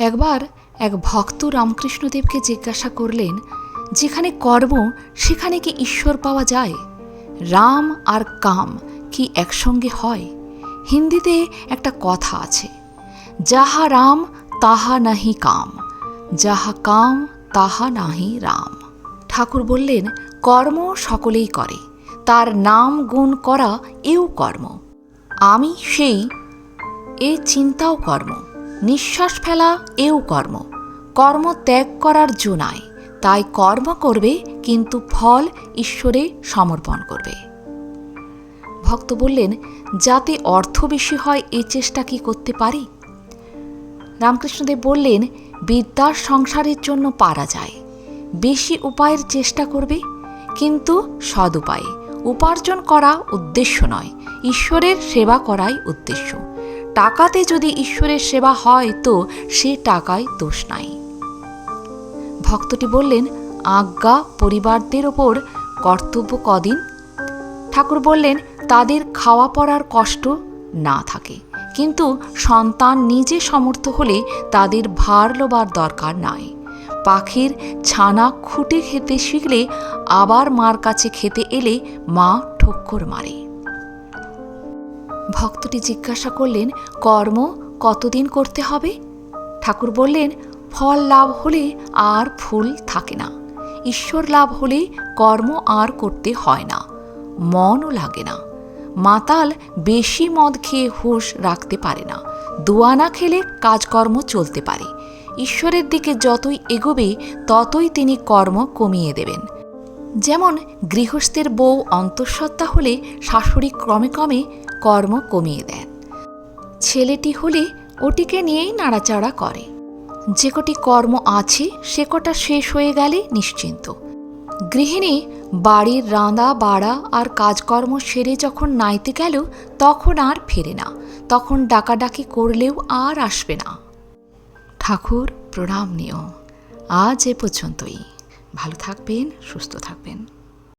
একবার এক ভক্ত রামকৃষ্ণদেবকে জিজ্ঞাসা করলেন, যেখানে কর্ম সেখানে কি ঈশ্বর পাওয়া যায়? রাম আর কাম কি একসঙ্গে হয়? হিন্দিতে একটা কথা আছে, যাহা রাম তাহা নাহি কাম, যাহা কাম তাহা নাহি রাম। ঠাকুর বললেন, কর্ম সকলেই করে, তার নাম গুণ করা এও কর্ম। আমি সেই এ চিন্তাও কর্ম, নিঃশ্বাস ফেলা এও কর্ম। কর্ম ত্যাগ করার জো নাই, তাই কর্ম করবে কিন্তু ফল ঈশ্বরে সমর্পণ করবে। ভক্ত বললেন, যাতে অর্থ বেশি হয় এ চেষ্টা কি করতে পারি? রামকৃষ্ণদেব বললেন, বিদ্যার সংসারের জন্য পারা যায়, বেশি উপায়ের চেষ্টা করবে, কিন্তু সদ উপায়ে। উপার্জন করা উদ্দেশ্য নয়, ঈশ্বরের সেবা করাই উদ্দেশ্য। টাকাতে যদি ঈশ্বরের সেবা হয় তো সে টাকায় দোষ নাই। ভক্তটি বললেন, আজ্ঞা পরিবারদের ওপর কর্তব্য কদিন? ঠাকুর বললেন, তাদের খাওয়া পড়ার কষ্ট না থাকে, কিন্তু সন্তান নিজে সমর্থ হলে তাদের ভার লোবার দরকার নাই। পাখির ছানা খুঁটে খেতে শিখলে আবার মার কাছে খেতে এলে মা ঠক্কর মারে। ভক্তটি জিজ্ঞাসা করলেন, কর্ম কতদিন করতে হবে? ঠাকুর বললেন, ফল লাভ হলে আর ফুল থাকে না। ঈশ্বর লাভ হলে কর্ম আর করতে হয় না, মনও লাগে না। মাতাল বেশি মদ খেয়ে হুঁশ রাখতে পারে না, দুয়ানা খেলে কাজকর্ম চলতে পারে। ঈশ্বরের দিকে যতই এগোবে ততই তিনি কর্ম কমিয়ে দেবেন। যেমন গৃহস্থের বউ অন্তঃসত্ত্বা হলে শাশুড়ি ক্রমে ক্রমে কর্ম কমিয়ে দেন। ছেলেটি হলে ওটিকে নিয়েই নাড়াচাড়া করে। যে কটি কর্ম আছে সে কটা শেষ হয়ে গেলে নিশ্চিন্ত। গৃহিণী বাড়ির রাঁধা বাড়া আর কাজকর্ম সেরে যখন নাইতে গেল তখন আর ফেরে না, তখন ডাকাডাকি করলেও আর আসবে না। ঠাকুর প্রণাম নিও। আজ এ পর্যন্তই। ভালো থাকবেন, সুস্থ থাকবেন।